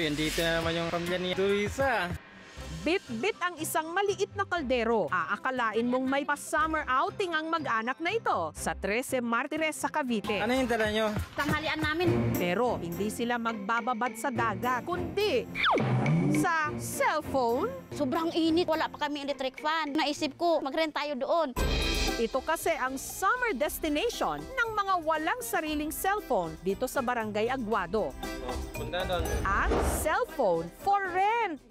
Yun, dito na naman yung pamilya ni Luisa. Bit-bit ang isang maliit na kaldero. Aakalain mong may pa-summer outing ang mag-anak na ito sa 13 Martires sa Cavite. Ano yung dala nyo? Tanghalian namin. Pero hindi sila magbababad sa dagat, kundi sa cellphone. Sobrang init. Wala pa kami electric fan. Naisip ko, mag-rent tayo doon. Ito kasi ang summer destination ng mga walang sariling cellphone dito sa Barangay Aguado. Punta doon. Ang cellphone for rent.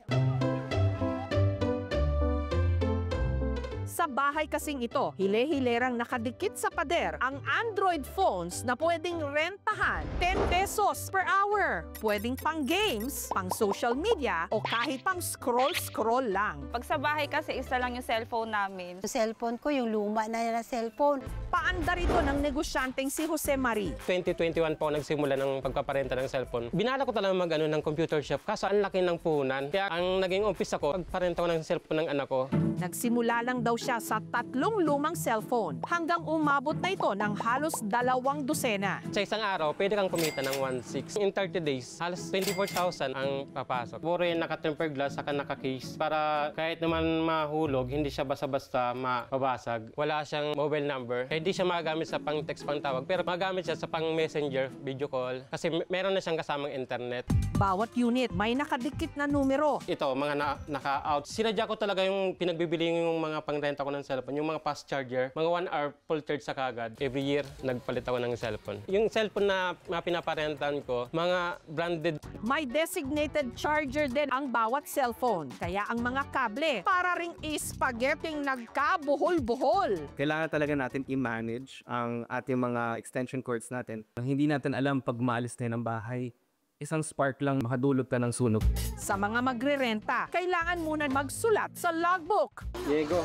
Sa bahay kasing ito, hile-hilerang nakadikit sa pader ang Android phones na pwedeng rentahan 10 pesos per hour. Pwedeng pang games, pang social media, o kahit pang scroll-scroll lang. Pag sa bahay kasi, isa lang yung cellphone namin. Yung cellphone ko, yung luma na cellphone. Paandar ito ng negosyanteng si Jose Marie. 2021 po nagsimula ng pagpaparenta ng cellphone. Binala ko talaga mag-ano ng computer shop kaso ang laki ng puhunan. Kaya ang naging umpisa ko, pagparenta ko ng cellphone ng anak ko. Nagsimula lang daw siya sa 3 lumang cellphone hanggang umabot na ito ng halos 2 dosena. Sa isang araw, pwede kang kumita ng 1.6. In 30 days, halos 24,000 ang papasok. Puro yung naka-tempered glass saka naka-case para kahit naman mahulog, hindi siya basta-basta mababasag. Wala siyang mobile number. Kaya hindi siya magagamit sa pang-text, pang-tawag. Pero magagamit siya sa pang-messenger, video call. Kasi meron na siyang kasamang internet. Bawat unit may nakadikit na numero. Ito, mga naka-out. Sinadya ko talaga yung pinagbibili yung mga pang-renta ko ng cellphone. Yung mga fast charger, mga 1 hour full charge sa kagad. Every year, nagpalit ako ng cellphone. Yung cellphone na pinaparentan ko, mga branded. May designated charger din ang bawat cellphone. Kaya ang mga kable para ring spaghetting nagkabuhol-buhol. Kailangan talaga natin i-manage ang ating mga extension cords natin. Hindi natin alam pag maalis tayo ng bahay, isang spark lang makadulot ka ng sunog. Sa mga magre-renta, kailangan muna magsulat sa logbook. Diego.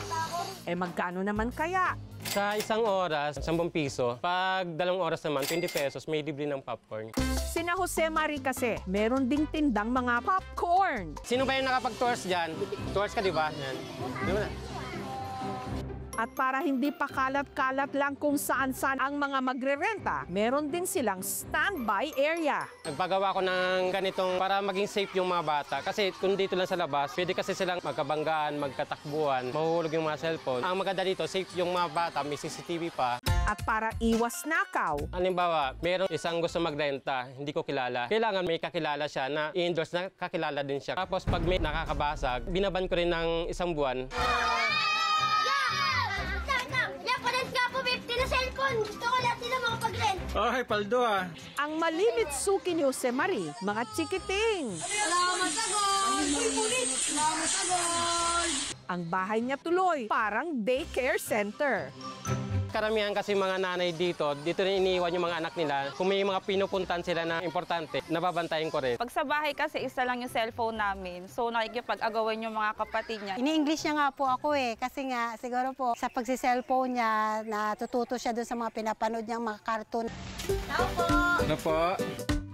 Magkano naman kaya? Sa isang oras, 10 piso. Pag 2 oras naman, 20 pesos, may libre ng popcorn. Sina Jose Marie kasi, meron ding tindang mga popcorn. Sino ba yung nakapag-tours dyan? Tours ka, di ba? Yan. Di ba na? At para hindi pa kalat-kalat lang kung saan-saan ang mga magre-renta, meron din silang standby area. Nagpagawa ko ng ganitong para maging safe yung mga bata. Kasi kung dito lang sa labas, pwede kasi silang magkabanggaan, magkatakbuhan, mahuhulog yung mga cellphone. Ang maganda dito, safe yung mga bata, may CCTV pa. At para iwas nakaw, Halimbawa, meron isang gusto magrenta, hindi ko kilala. Kailangan may kakilala siya na i-endorse na kakilala din siya. Tapos pag may nakakabasag, binaban ko rin ng 1 buwan. Gusto ko lahat sila makapag-rent. Ay, paldo ah. ang malimit suki ni Jose Marie, mga chikiting. Salamat agad! Salamat agad! Ang bahay niya tuloy, parang daycare center. Karamihan kasi mga nanay dito rin iniiwan yung mga anak nila. Kung may mga pinupuntan sila na importante, nababantayan ko rin. Pag sa bahay kasi, isa lang yung cellphone namin. So, nakikipag-agawan yung mga kapatid niya. Ini-English niya nga po ako kasi nga siguro po sa pagsi-cellphone niya, natututo siya doon sa mga pinapanood niyang mga cartoon. Ano po?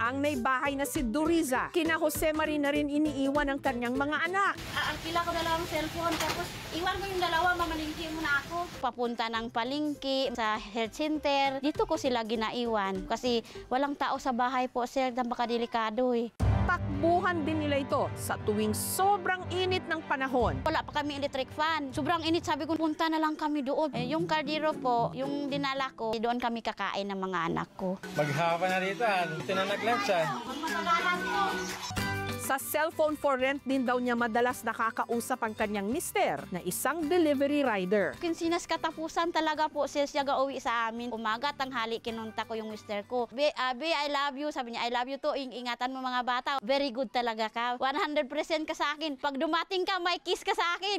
Ang may bahay na si Duriza, kina Jose Marie na rin iniiwan ang kanyang mga anak. Arkila ko dalawang cellphone, tapos iwan ko yung dalawa, mamalingki mo na ako. Papunta ng palingki, sa health center, dito ko sila ginaiwan. Kasi walang tao sa bahay po, sir, na baka delikado eh. Takbuhan din nila ito sa tuwing sobrang init ng panahon. Wala pa kami electric fan. Sobrang init, sabi ko, punta na lang kami doon. Yung kaldero po, yung dinala ko, doon kami kakain ng mga anak ko. Maghapa na rito ah. Dito na nag-lunch ah. Sa cellphone for rent din daw niya madalas nakakausap ang kanyang mister na isang delivery rider. Kinsinas katapusan talaga po siya gauwi sa amin. Umaga, tanghali, kinunta ko yung mister ko. Be, I love you. Sabi niya, I love you to. Ingatan mo mga bata. Very good talaga ka. 100% ka sa akin. Pag dumating ka, may kiss ka sa akin.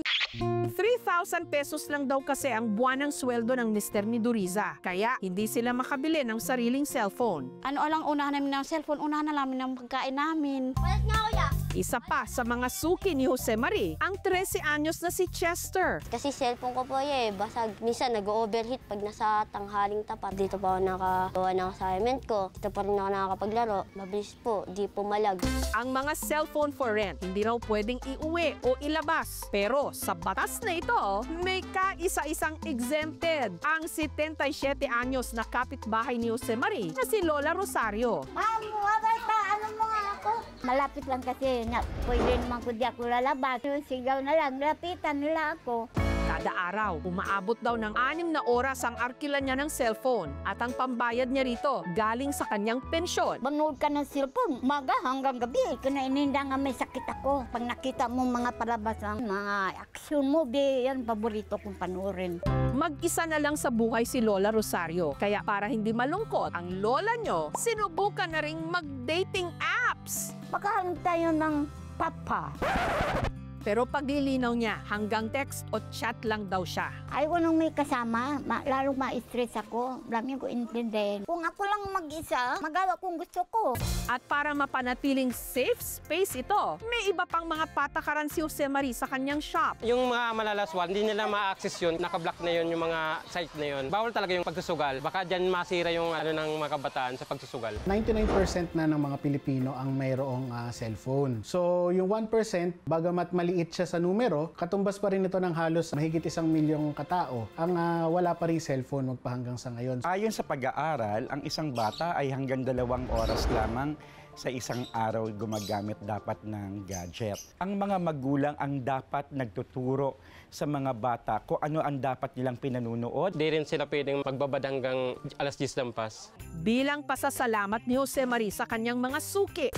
3,000 pesos lang daw kasi ang buwanang sweldo ng mister ni Duriza. Kaya hindi sila makabili ng sariling cellphone. Ano lang unahan namin ng cellphone, unahan na namin ng pagkain namin. Balit nga kuya. Isa pa sa mga suki ni Jose Marie, ang 13 anyos na si Chester. Kasi cellphone ko po basag. Minsan nag-overheat pag nasa tanghaling tapat. Dito pa ako nakagawa ng assignment ko. Dito pa rin ako nakakapaglaro. Mabilis po, di pumalag. Ang mga cellphone for rent hindi raw pwedeng iuwi o ilabas. Pero sa batas na ito, may kaisa-isang exempted. Ang 77 anyos na kapitbahay ni Jose Marie na si Lola Rosario. Ma'am, wabay pa. Ano mo nga ako? Malapit lang kasi, pwede naman ko di ako lalabas. Yung sigaw na lang, lapitan nila ako. Kada araw, umaabot daw ng 6 na oras ang arkila niya ng cellphone at ang pambayad niya rito galing sa kanyang pensyon. Manood ka ng cellphone, maga hanggang gabi. Kinaininda nga may sakit ako. Pag nakita mo mga palabas ng mga action movie, yan paborito kong panoorin. Mag-isa na lang sa buhay si Lola Rosario. Kaya para hindi malungkot ang lola nyo, sinubukan na ring mag-dating apps. Makahanap tayo ng papa. Pero paglilinaw niya, hanggang text o chat lang daw siya. Ayaw nung may kasama, lalong ma-stress ako. Dami ko intindihin. Kung ako lang mag-isa, magawa kung gusto ko. At para mapanatiling safe space ito, may iba pang mga patakaran si Jose Marie sa kanyang shop. Yung mga malalaswan, hindi nila ma-access yun. Nakablock na yun yung mga site na yun. Bawal talaga yung pagsusugal. Baka dyan masira yung ng mga kabataan sa pagsusugal. 99% na ng mga Pilipino ang mayroong cellphone. So yung 1%, bagamat maliit siya sa numero, katumbas pa rin ito ng halos mahigit 1 milyong katao ang wala pa rin cellphone magpahanggang sa ngayon. Ayon sa pag-aaral, ang isang bata ay hanggang 2 oras lamang sa isang araw gumagamit dapat ng gadget. Ang mga magulang ang dapat nagtuturo sa mga bata kung ano ang dapat nilang pinanunood. Di rin sila pwedeng magbabad hanggang 10:00 lampas. Bilang pasasalamat ni Jose Marie sa kanyang mga suki.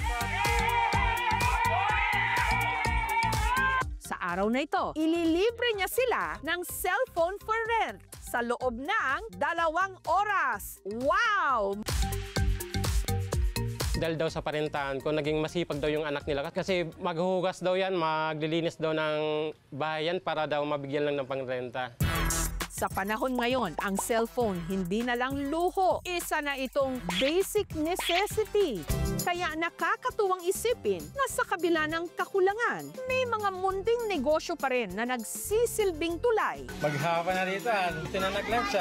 Sa araw na ito, ililibre niya sila ng cellphone for rent sa loob ng 2 oras. Wow! Dahil daw sa parentahan ko, naging masipag daw yung anak nila. Kasi maghuhugas daw yan, maglilinis daw ng bahayan para daw mabigyan lang ng pangrenta. Sa panahon ngayon, ang cellphone hindi na lang luho. Isa na itong basic necessity. Kaya nakakatuwang isipin na sa kabila ng kakulangan, may mga munting negosyo pa rin na nagsisilbing tulay. Maghapa na dito, buti na nag-lunch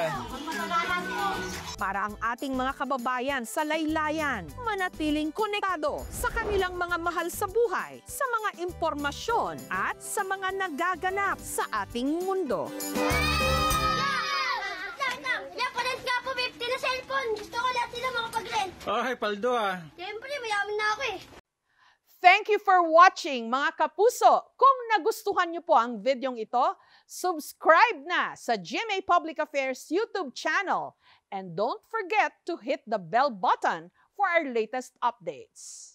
Para ang ating mga kababayan sa laylayan, manatiling konektado sa kanilang mga mahal sa buhay, sa mga impormasyon at sa mga nagaganap sa ating mundo. Gusto ko lahat sila makapag-rent. Ay, paldo Siyempre, mayaman na ako eh. Thank you for watching, mga kapuso. Kung nagustuhan niyo po ang videong ito, subscribe na sa GMA Public Affairs YouTube channel. And don't forget to hit the bell button for our latest updates.